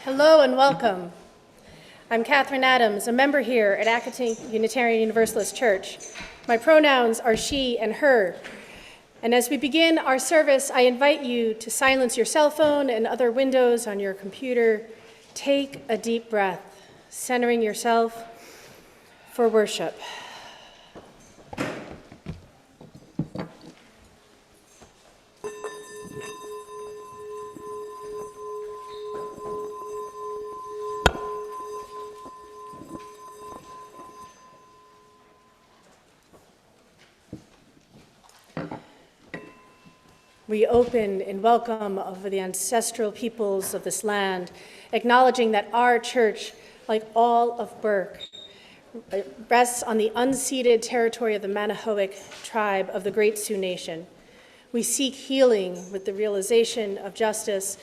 Hello and welcome. I'm Kathryn Adams, a member here at Accotink Unitarian Universalist Church. My pronouns are she and her. And as we begin our service, I invite you to silence your cell phone and other windows on your computer. Take a deep breath, centering yourself for worship. We open in welcome of the ancestral peoples of this land, acknowledging that our church, like all of Burke, rests on the unceded territory of the Manahoic tribe of the Great Sioux Nation. We seek healing with the realization of justice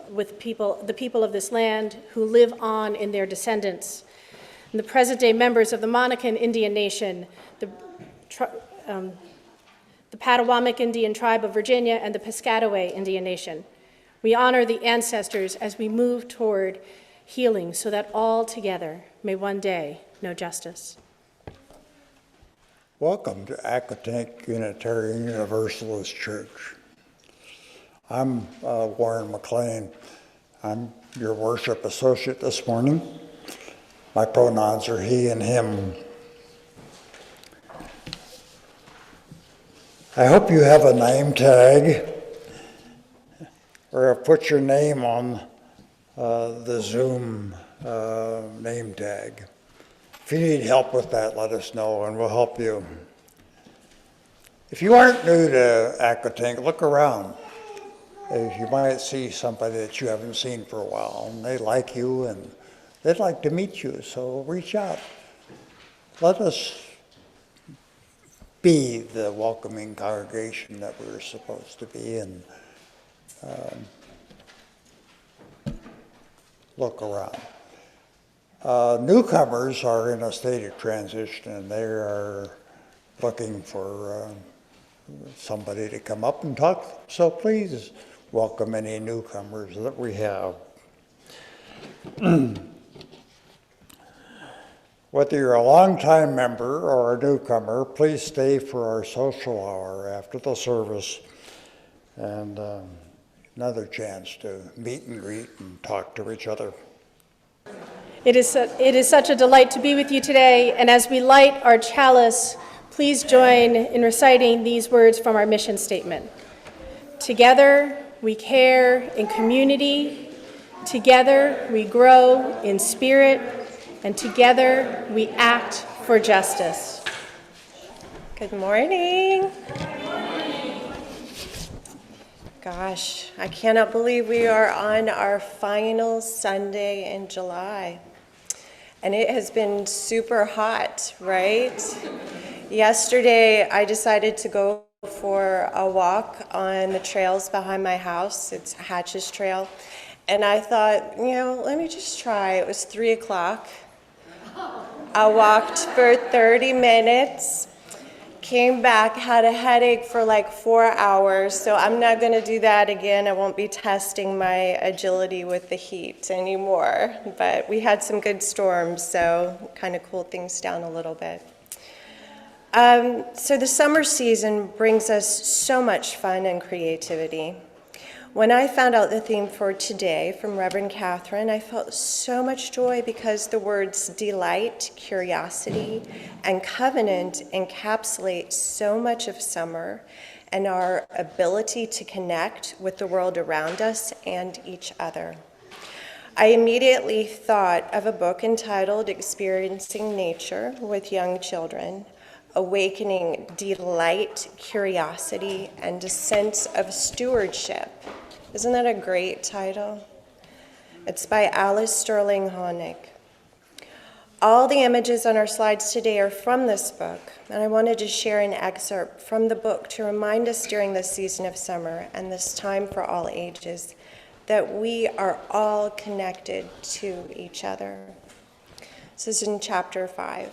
with the people of this land who live on in their descendants. And the present-day members of the Monacan Indian Nation, the Potawatomi Indian Tribe of Virginia, and the Piscataway Indian Nation. We honor the ancestors as we move toward healing so that all together may one day know justice. Welcome to Accotink Unitarian Universalist Church. I'm Warren McLean. I'm your worship associate this morning. My pronouns are he and him. I hope you have a name tag or have put your name on the Zoom name tag. If you need help with that, let us know and we'll help you. If you aren't new to Accotink, look around. You might see somebody that you haven't seen for a while and they like you and they'd like to meet you, so reach out. Let us be the welcoming congregation that we're supposed to be and look around. Newcomers are in a state of transition and they are looking for somebody to come up and talk. So please welcome any newcomers that we have. Whether you're a longtime member or a newcomer, please stay for our social hour after the service and another chance to meet and greet and talk to each other. It is such a delight to be with you today, and as we light our chalice, please join in reciting these words from our mission statement. Together we care in community, together we grow in spirit, and together we act for justice. Good morning. Gosh, I cannot believe we are on our final Sunday in July. And it has been super hot, right? Yesterday, I decided to go for a walk on the trails behind my house. It's Hatch's Trail. And I thought, let me just try. It was 3 o'clock. I walked for 30 minutes, came back, had a headache for like 4 hours, so I'm not going to do that again. I won't be testing my agility with the heat anymore, but we had some good storms, so kind of cooled things down a little bit. So the summer season brings us so much fun and creativity. When I found out the theme for today from Reverend Kathryn, I felt so much joy because the words delight, curiosity, and covenant encapsulate so much of summer and our ability to connect with the world around us and each other. I immediately thought of a book entitled Experiencing Nature with Young Children, awakening delight, curiosity, and a sense of stewardship. Isn't that a great title? It's by Alice Sterling Honig. All the images on our slides today are from this book, and I wanted to share an excerpt from the book to remind us during this season of summer and this time for all ages that we are all connected to each other. This is in chapter 5.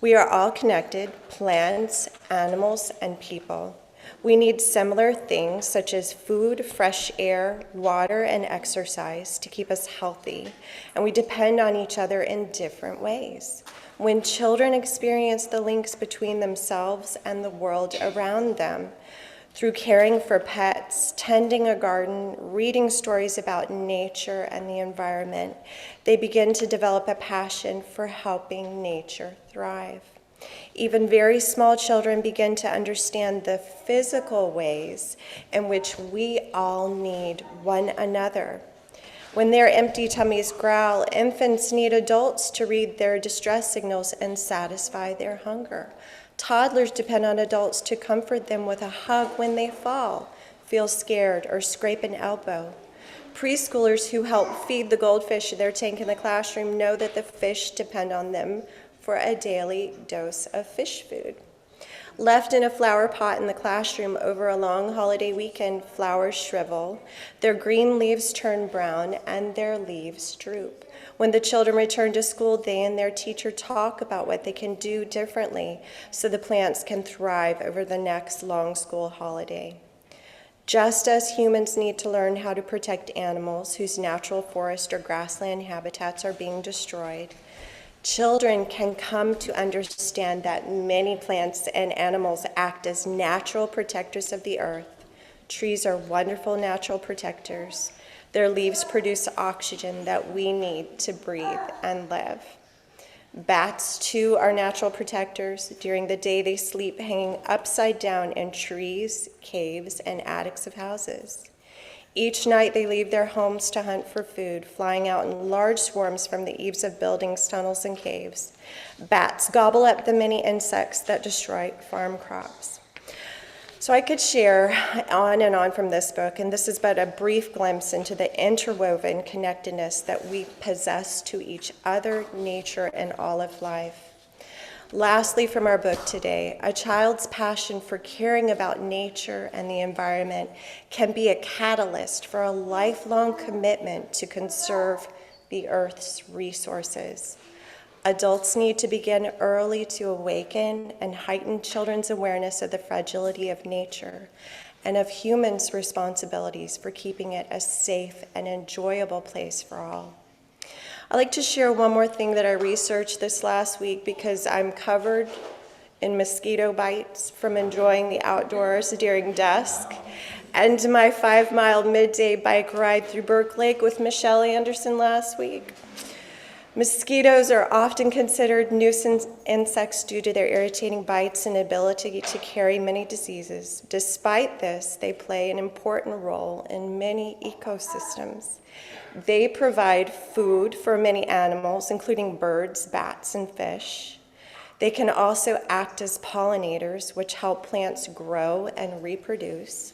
We are all connected, plants, animals, and people. We need similar things such as food, fresh air, water, and exercise to keep us healthy, and we depend on each other in different ways. When children experience the links between themselves and the world around them, through caring for pets, tending a garden, reading stories about nature and the environment, they begin to develop a passion for helping nature thrive. Even very small children begin to understand the physical ways in which we all need one another. When their empty tummies growl, infants need adults to read their distress signals and satisfy their hunger. Toddlers depend on adults to comfort them with a hug when they fall, feel scared, or scrape an elbow. Preschoolers who help feed the goldfish in their tank in the classroom know that the fish depend on them for a daily dose of fish food. Left in a flower pot in the classroom over a long holiday weekend, flowers shrivel, their green leaves turn brown, and their leaves droop. When the children return to school, they and their teacher talk about what they can do differently so the plants can thrive over the next long school holiday. Just as humans need to learn how to protect animals whose natural forest or grassland habitats are being destroyed, children can come to understand that many plants and animals act as natural protectors of the earth. Trees are wonderful natural protectors. Their leaves produce oxygen that we need to breathe and live. Bats, too, are natural protectors. During the day, they sleep hanging upside down in trees, caves, and attics of houses. Each night, they leave their homes to hunt for food, flying out in large swarms from the eaves of buildings, tunnels, and caves. Bats gobble up the many insects that destroy farm crops. So I could share on and on from this book, and this is but a brief glimpse into the interwoven connectedness that we possess to each other, nature, and all of life. Lastly, from our book today, a child's passion for caring about nature and the environment can be a catalyst for a lifelong commitment to conserve the Earth's resources. Adults need to begin early to awaken and heighten children's awareness of the fragility of nature and of humans' responsibilities for keeping it a safe and enjoyable place for all. I'd like to share one more thing that I researched this last week because I'm covered in mosquito bites from enjoying the outdoors during dusk and my 5-mile midday bike ride through Burke Lake with Michelle Anderson last week. Mosquitoes are often considered nuisance insects due to their irritating bites and ability to carry many diseases. Despite this, they play an important role in many ecosystems. They provide food for many animals, including birds, bats, and fish. They can also act as pollinators, which help plants grow and reproduce.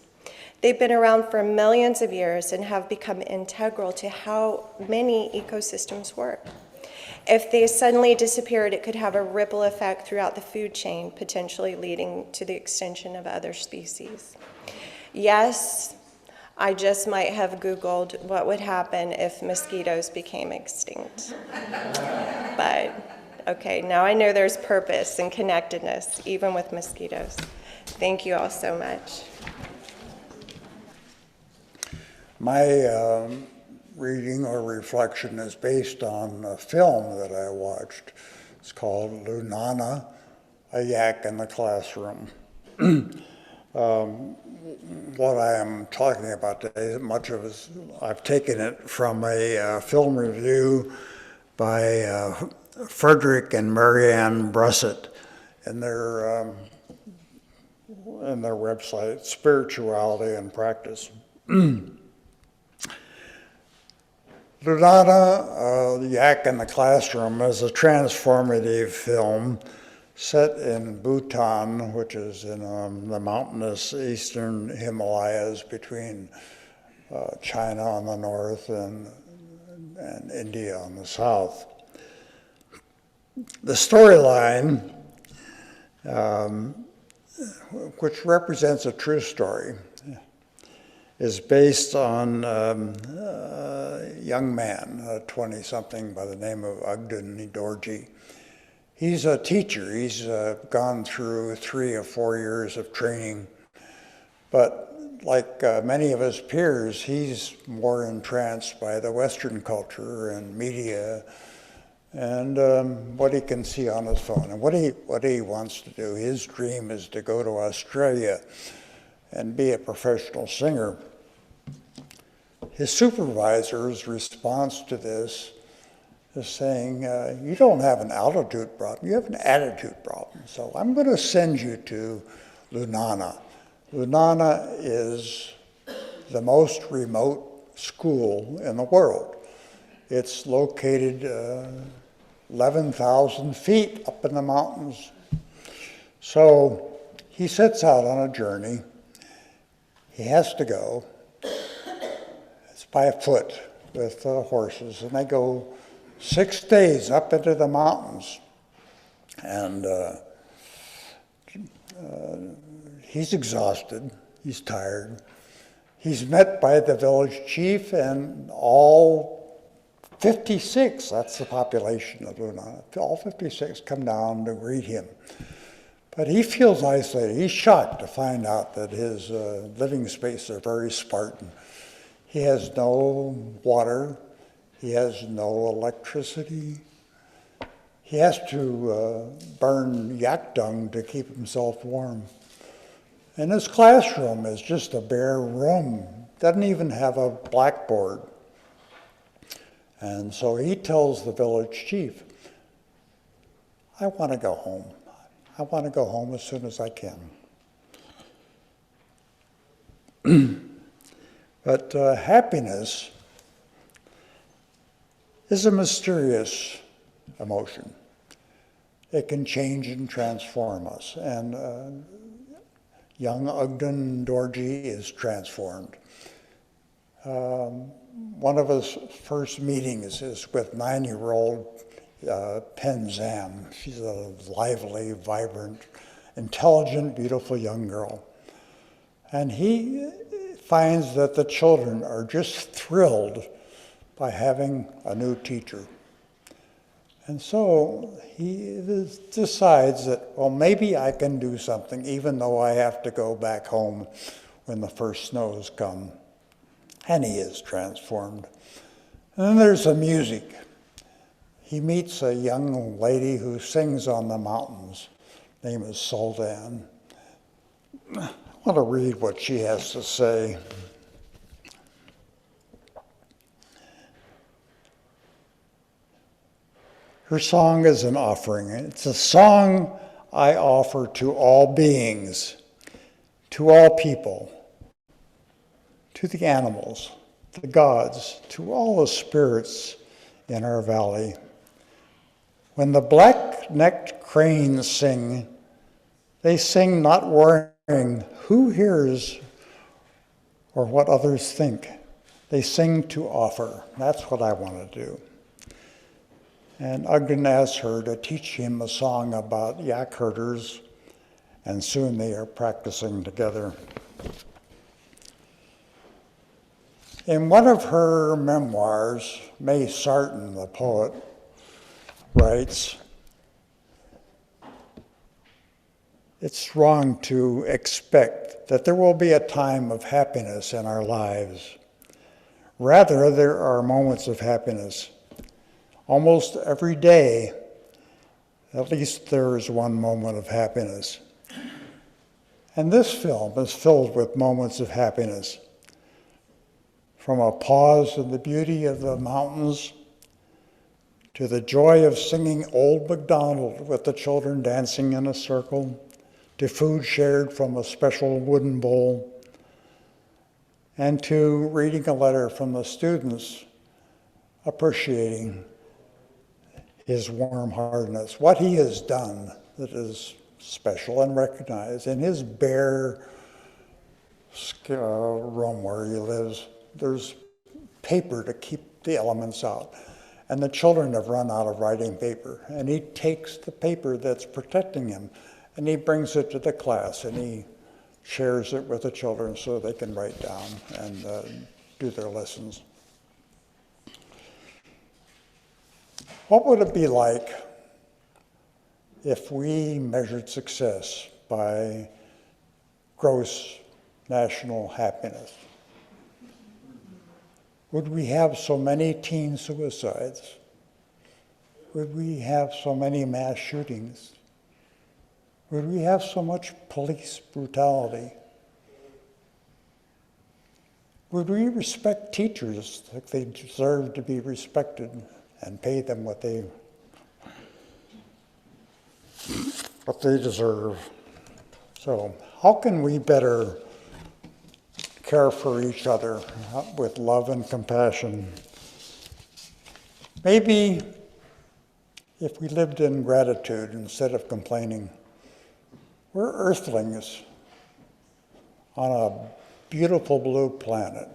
They've been around for millions of years and have become integral to how many ecosystems work. If they suddenly disappeared, it could have a ripple effect throughout the food chain, potentially leading to the extinction of other species. Yes, I just might have Googled what would happen if mosquitoes became extinct. But, okay, now I know there's purpose and connectedness, even with mosquitoes. Thank you all so much. My reading or reflection is based on a film that I watched. It's called Lunana, A Yak in the Classroom. What I am talking about today, much of it, I've taken it from a film review by Frederick and Marianne Brusset in their website, Spirituality and Practice. Lunana, The Yak in the Classroom, is a transformative film set in Bhutan, which is in the mountainous eastern Himalayas between China on the north and India on the south. The storyline, which represents a true story, is based on a young man, a 20-something by the name of Ogden Dorji. He's a teacher. He's gone through 3 or 4 years of training But like many of his peers, he's more entranced by the Western culture and media and what he can see on his phone. And what he wants to do, his dream is to go to Australia and be a professional singer. His supervisor's response to this is saying, you don't have an altitude problem, you have an attitude problem. So I'm going to send you to Lunana. Lunana is the most remote school in the world. It's located 11,000 feet up in the mountains. So he sets out on a journey. He has to go. It's by foot with horses, and they go 6 days up into the mountains. And he's exhausted, he's tired. He's met by the village chief and all 56, that's the population of Luna, all 56 come down to greet him. But he feels isolated. He's shocked to find out that his living spaces are very Spartan. He has no water, he has no electricity. He has to burn yak dung to keep himself warm. And his classroom is just a bare room, doesn't even have a blackboard. And so he tells the village chief, I want to go home. I want to go home as soon as I can. But happiness is a mysterious emotion. It can change and transform us. And young Ogden Dorji is transformed. One of his first meetings is with 9-year-old Pen Zam. She's a lively, vibrant, intelligent, beautiful young girl. And he finds that the children are just thrilled by having a new teacher. And so he decides that, well, maybe I can do something, even though I have to go back home when the first snows come. And he is transformed. And then there's the music. He meets a young lady who sings on the mountains. Her name is Soldan. I want to read what she has to say. Her song is an offering. It's a song I offer to all beings, to all people, to the animals, the gods, to all the spirits in our valley. When the black-necked cranes sing, they sing not worrying who hears or what others think. They sing to offer. That's what I want to do. And Ogden asks her to teach him a song about yak herders, and soon they are practicing together. In one of her memoirs, May Sarton, the poet, writes, it's wrong to expect that there will be a time of happiness in our lives. Rather, there are moments of happiness. Almost every day, at least there is one moment of happiness. And this film is filled with moments of happiness. From a pause in the beauty of the mountains, to the joy of singing Old MacDonald with the children dancing in a circle, to food shared from a special wooden bowl, and to reading a letter from the students appreciating his warm-heartedness, what he has done that is special and recognized. In his bare room where he lives, there's paper to keep the elements out. And the children have run out of writing paper. And he takes the paper that's protecting him and he brings it to the class and he shares it with the children so they can write down and do their lessons. What would it be like if we measured success by gross national happiness? Would we have so many teen suicides? Would we have so many mass shootings? Would we have so much police brutality? Would we respect teachers like they deserve to be respected and pay them what they deserve? So how can we better care for each other with love and compassion? Maybe if we lived in gratitude instead of complaining. We're earthlings on a beautiful blue planet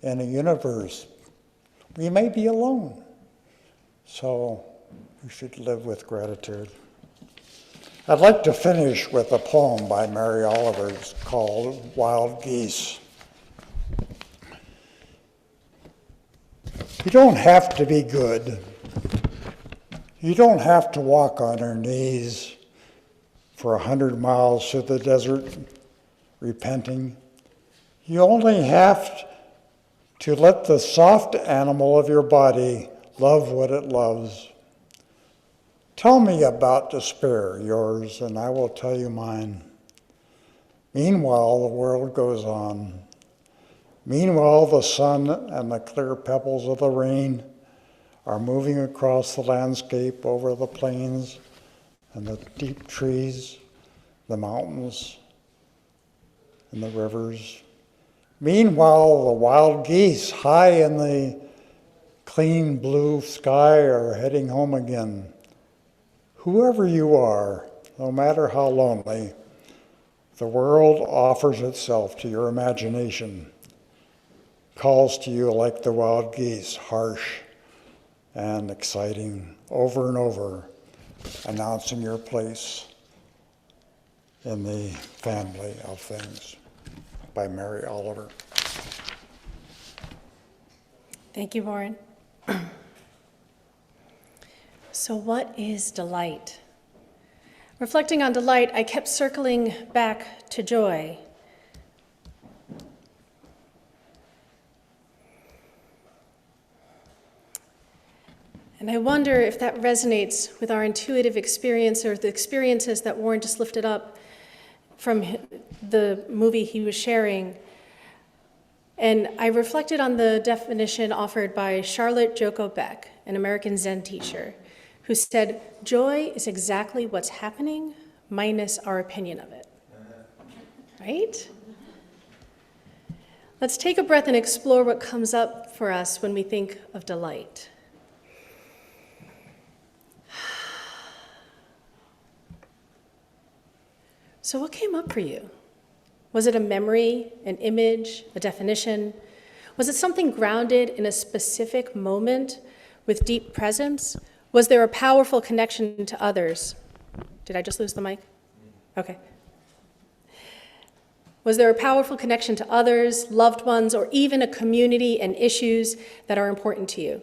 in a universe. We may be alone, so we should live with gratitude. I'd like to finish with a poem by Mary Oliver. It's called Wild Geese. You don't have to be good. You don't have to walk on your knees for 100 miles through the desert repenting. You only have to let the soft animal of your body love what it loves. Tell me about despair, yours, and I will tell you mine. Meanwhile, the world goes on. Meanwhile, the sun and the clear pebbles of the rain are moving across the landscape over the plains and the deep trees, the mountains, and the rivers. Meanwhile, the wild geese high in the clean blue sky are heading home again. Whoever you are, no matter how lonely, the world offers itself to your imagination, calls to you like the wild geese, harsh and exciting, over and over, announcing your place in the family of things, by Mary Oliver. Thank you, Warren. So what is delight? Reflecting on delight, I kept circling back to joy. And I wonder if that resonates with our intuitive experience or the experiences that Warren just lifted up from the movie he was sharing. And I reflected on the definition offered by Charlotte Joko Beck, an American Zen teacher, who said, joy is exactly what's happening minus our opinion of it. Right? Let's take a breath and explore what comes up for us when we think of delight. So what came up for you? Was it a memory, an image, a definition? Was it something grounded in a specific moment with deep presence? Was there a powerful connection to others? Did I just lose the mic? Okay. Was there a powerful connection to others, loved ones, or even a community and issues that are important to you?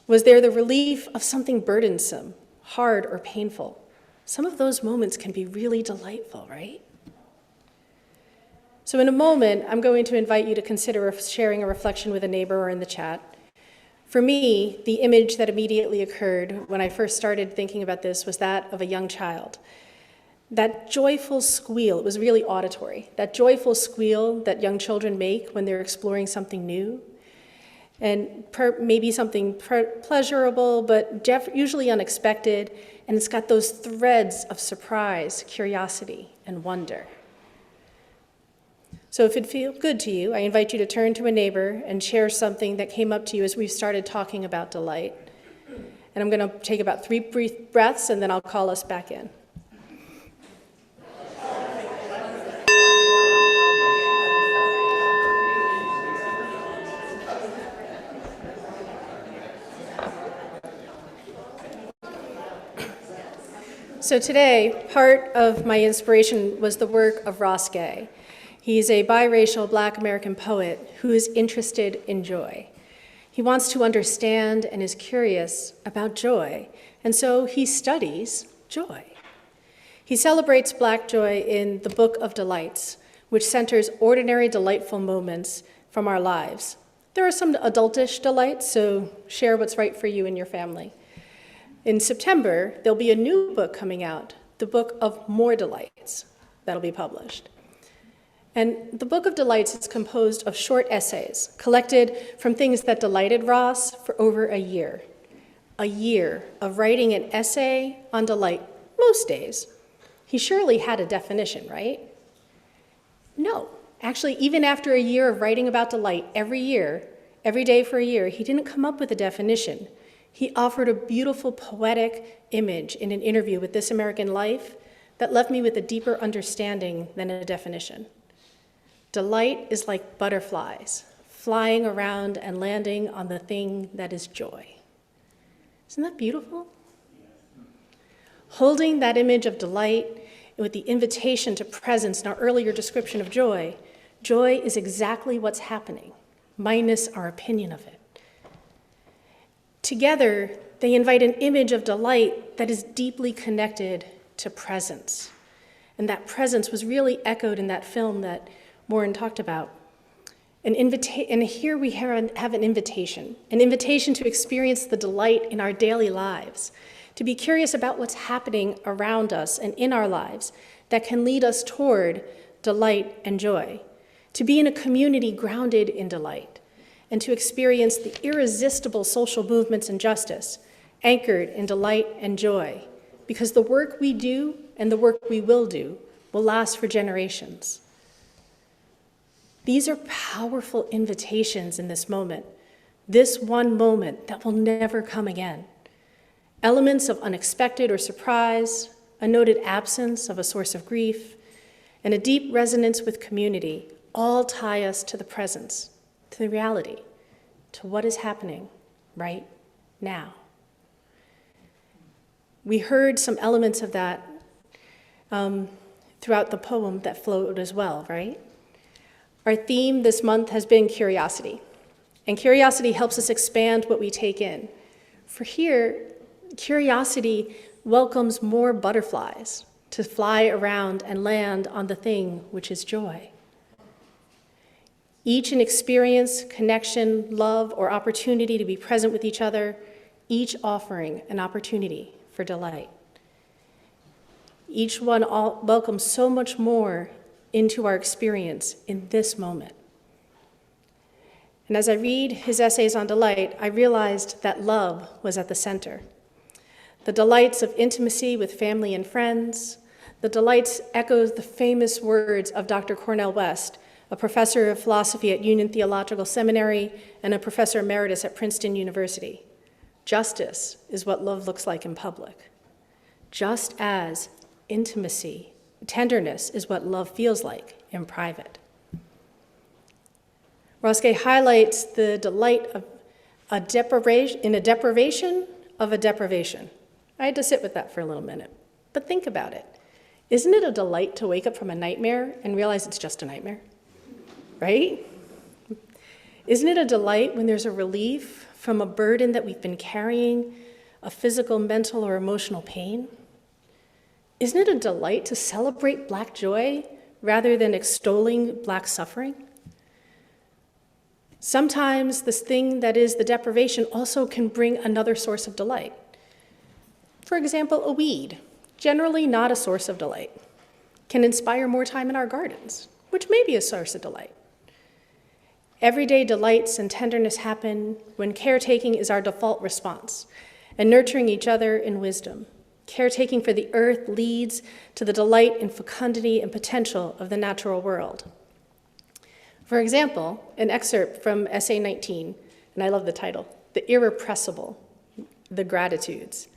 Was there the relief of something burdensome, hard, or painful? Some of those moments can be really delightful, right? So in a moment, I'm going to invite you to consider sharing a reflection with a neighbor or in the chat. For me, the image that immediately occurred when I first started thinking about this was that of a young child. That joyful squeal, it was really auditory, that joyful squeal that young children make when they're exploring something new, and maybe something pleasurable, but usually unexpected, and it's got those threads of surprise, curiosity, and wonder. So if it feels good to you, I invite you to turn to a neighbor and share something that came up to you as we started talking about delight. And I'm going to take about 3 brief breaths, and then I'll call us back in. So today, part of my inspiration was the work of Ross Gay. He's a biracial Black American poet who is interested in joy. He wants to understand and is curious about joy, and so he studies joy. He celebrates Black joy in the Book of Delights, which centers ordinary, delightful moments from our lives. There are some adultish delights, so share what's right for you and your family. In September, there'll be a new book coming out, the Book of More Delights, that'll be published. And the Book of Delights is composed of short essays collected from things that delighted Ross for over a year. A year of writing an essay on delight most days. He surely had a definition, right? No. Actually, even after a year of writing about delight every day for a year, he didn't come up with a definition. He offered a beautiful poetic image in an interview with This American Life that left me with a deeper understanding than a definition. Delight is like butterflies, flying around and landing on the thing that is joy. Isn't that beautiful? Holding that image of delight with the invitation to presence in our earlier description of joy, joy is exactly what's happening, minus our opinion of it. Together, they invite an image of delight that is deeply connected to presence. And that presence was really echoed in that film that Warren talked about. And here we have an invitation to experience the delight in our daily lives, to be curious about what's happening around us and in our lives that can lead us toward delight and joy, to be in a community grounded in delight, and to experience the irresistible social movements and justice anchored in delight and joy, because the work we do and the work we will do will last for generations. These are powerful invitations in this moment, this one moment that will never come again. Elements of unexpected or surprise, a noted absence of a source of grief, and a deep resonance with community all tie us to the presence, to the reality, to what is happening right now. We heard some elements of that throughout the poem that flowed as well, right? Our theme this month has been curiosity, and curiosity helps us expand what we take in. For here, curiosity welcomes more butterflies to fly around and land on the thing which is joy. Each an experience, connection, love, or opportunity to be present with each other, each offering an opportunity for delight. Each one welcomes so much more into our experience in this moment. And as I read his essays on delight, I realized that love was at the center. The delights of intimacy with family and friends, the delights echoes the famous words of Dr. Cornel West, a professor of philosophy at Union Theological Seminary and a professor emeritus at Princeton University. Justice is what love looks like in public, just as intimacy, tenderness is what love feels like in private. Roske highlights the delight of a deprivation of a deprivation. I had to sit with that for a little minute, but think about it. Isn't it a delight to wake up from a nightmare and realize it's just a nightmare, right? Isn't it a delight when there's a relief from a burden that we've been carrying, a physical, mental, or emotional pain? Isn't it a delight to celebrate Black joy rather than extolling Black suffering? Sometimes this thing that is the deprivation also can bring another source of delight. For example, a weed, generally not a source of delight, can inspire more time in our gardens, which may be a source of delight. Everyday delights and tenderness happen when caretaking is our default response, and nurturing each other in wisdom. Caretaking for the earth leads to the delight and fecundity and potential of the natural world. For example, an excerpt from Essay 19, and I love the title, The Irrepressible, The Gratitudes.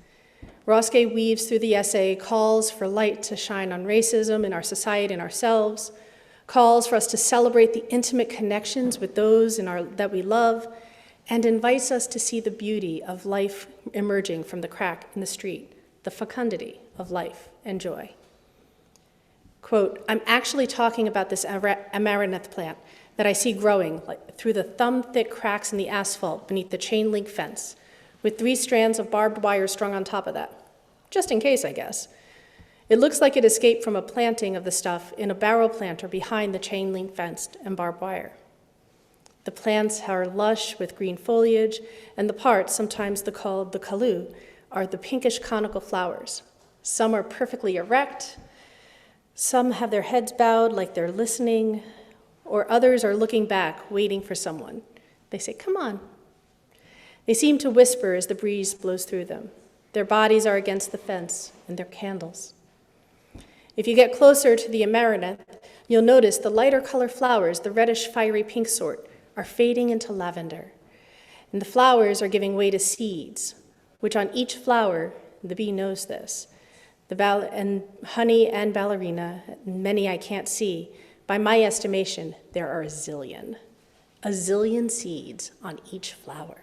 Roske weaves through the essay calls for light to shine on racism in our society and ourselves, calls for us to celebrate the intimate connections with those that we love, and invites us to see the beauty of life emerging from the crack in the street, the fecundity of life and joy. Quote, I'm actually talking about this amaranth plant that I see growing through the thumb-thick cracks in the asphalt beneath the chain link fence, with 3 strands of barbed wire strung on top of that. Just in case, I guess. It looks like it escaped from a planting of the stuff in a barrel planter behind the chain link fence and barbed wire. The plants are lush with green foliage, and the parts, sometimes called the kaloo, are the pinkish conical flowers. Some are perfectly erect, some have their heads bowed like they're listening, or others are looking back, waiting for someone. They say, "Come on." They seem to whisper as the breeze blows through them. Their bodies are against the fence, and they're candles. If you get closer to the amaranth, you'll notice the lighter color flowers, the reddish fiery pink sort, are fading into lavender. And the flowers are giving way to seeds, which on each flower, the bee knows this, and honey and ballerina, many I can't see, by my estimation, there are a zillion seeds on each flower.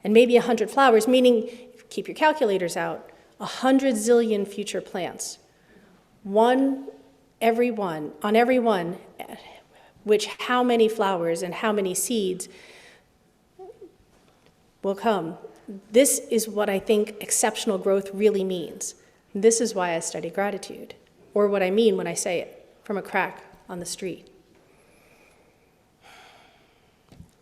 And maybe 100 flowers, meaning, keep your calculators out, 100 zillion future plants. On every one, which how many flowers and how many seeds will come. This is what I think exceptional growth really means. This is why I study gratitude, or what I mean when I say it, from a crack on the street.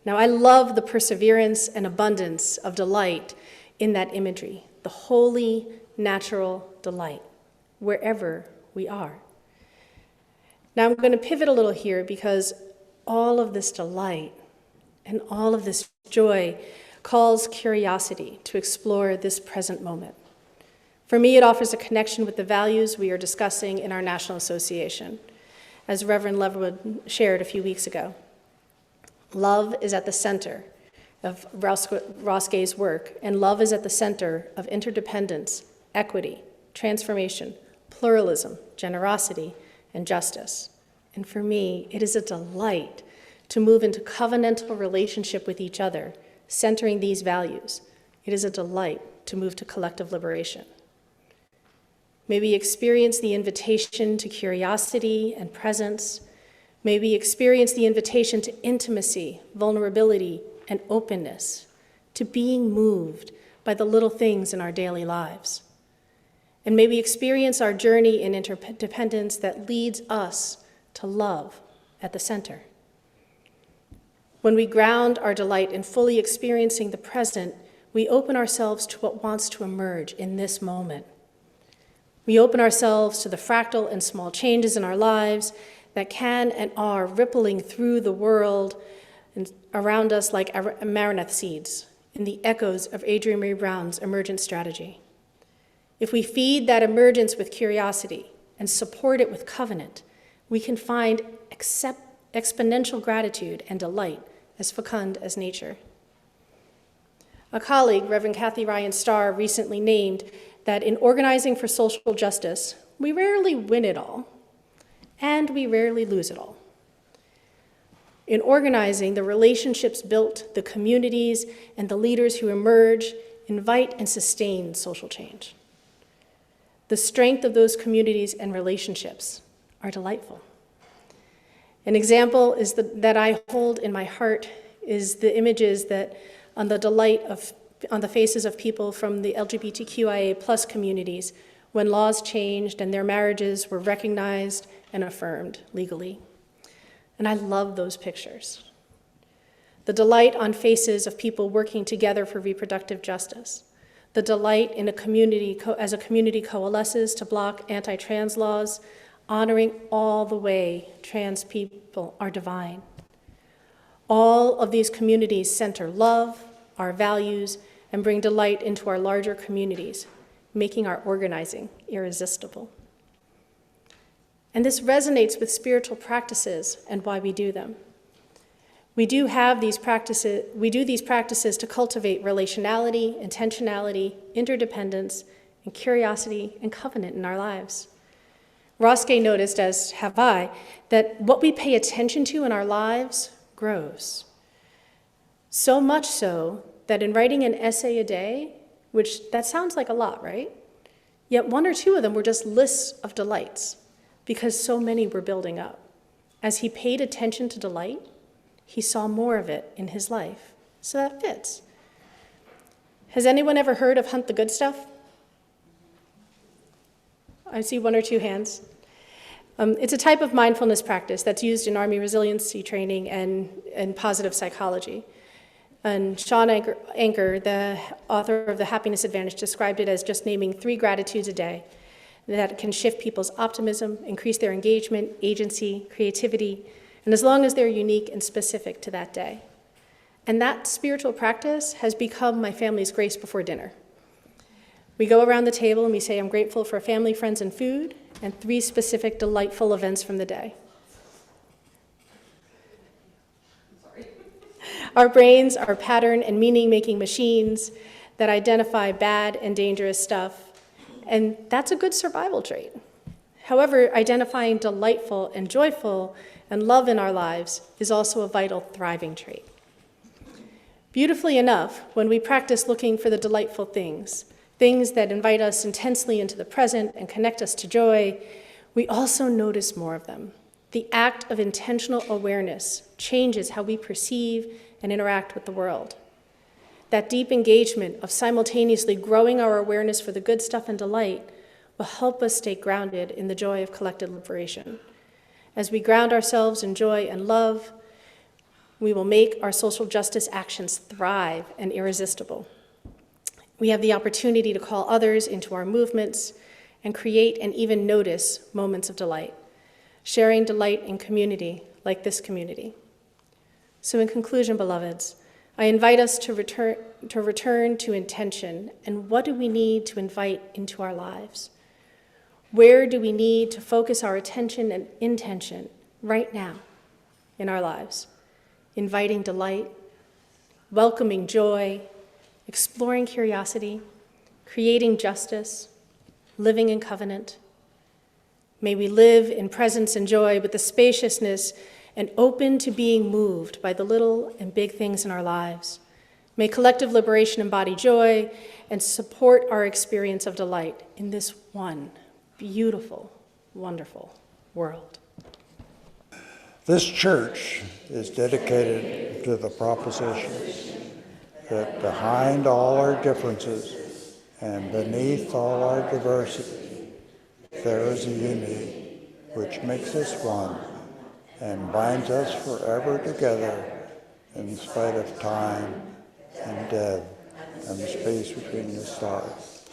Now, I love the perseverance and abundance of delight in that imagery, the holy, natural delight, wherever we are. Now, I'm going to pivot a little here because all of this delight and all of this joy calls curiosity to explore this present moment. For me, it offers a connection with the values we are discussing in our National Association, as Reverend Leverwood shared a few weeks ago. Love is at the center of Roskay's work, and love is at the center of interdependence, equity, transformation, pluralism, generosity, and justice. And for me, it is a delight to move into covenantal relationship with each other, centering these values. It is a delight to move to collective liberation. May we experience the invitation to curiosity and presence. May we experience the invitation to intimacy, vulnerability, and openness, to being moved by the little things in our daily lives. And may we experience our journey in interdependence that leads us to love at the center. When we ground our delight in fully experiencing the present, we open ourselves to what wants to emerge in this moment. We open ourselves to the fractal and small changes in our lives that can and are rippling through the world and around us like amaranth seeds in the echoes of Adrienne Marie Brown's emergent strategy. If we feed that emergence with curiosity and support it with covenant, we can find exponential gratitude and delight as fecund as nature. A colleague, Reverend Kathy Ryan Starr, recently named that in organizing for social justice, we rarely win it all, and we rarely lose it all. In organizing, the relationships built, the communities, and the leaders who emerge invite and sustain social change. The strength of those communities and relationships are delightful. An example is that I hold in my heart is the images that on the faces of people from the LGBTQIA plus communities when laws changed and their marriages were recognized and affirmed legally. And I love those pictures. The delight on faces of people working together for reproductive justice. The delight in a community as a community coalesces to block anti-trans laws, honoring all the way trans people are divine. All of these communities center love, our values, and bring delight into our larger communities, making our organizing irresistible. And this resonates with spiritual practices and why we do them. We do these practices to cultivate relationality, intentionality, interdependence, and curiosity and covenant in our lives. Roskay noticed, as have I, that what we pay attention to in our lives grows. So much so that in writing an essay a day, which that sounds like a lot, right? Yet one or two of them were just lists of delights because so many were building up. As he paid attention to delight, he saw more of it in his life. So that fits. Has anyone ever heard of Hunt the Good Stuff? I see one or two hands. It's a type of mindfulness practice that's used in Army resiliency training and positive psychology. And Sean Anker, the author of The Happiness Advantage, described it as just naming 3 gratitudes a day that can shift people's optimism, increase their engagement, agency, creativity, and as long as they're unique and specific to that day. And that spiritual practice has become my family's grace before dinner. We go around the table and we say, I'm grateful for family, friends, and food, and 3 specific delightful events from the day. Our brains are pattern and meaning-making machines that identify bad and dangerous stuff, and that's a good survival trait. However, identifying delightful and joyful and love in our lives is also a vital thriving trait. Beautifully enough, when we practice looking for the delightful things that invite us intensely into the present and connect us to joy, we also notice more of them. The act of intentional awareness changes how we perceive and interact with the world. That deep engagement of simultaneously growing our awareness for the good stuff and delight will help us stay grounded in the joy of collective liberation. As we ground ourselves in joy and love, we will make our social justice actions thrive and irresistible. We have the opportunity to call others into our movements and create and even notice moments of delight, sharing delight in community like this community. So in conclusion, beloveds, I invite us to return to intention. And what do we need to invite into our lives? Where do we need to focus our attention and intention right now in our lives? Inviting delight, welcoming joy, exploring curiosity, creating justice, living in covenant. May we live in presence and joy with the spaciousness and open to being moved by the little and big things in our lives. May collective liberation embody joy and support our experience of delight in this one beautiful, wonderful world. This church is dedicated to the proposition that behind all our differences and beneath all our diversity, there is a unity which makes us one and binds us forever together in spite of time and death and the space between the stars.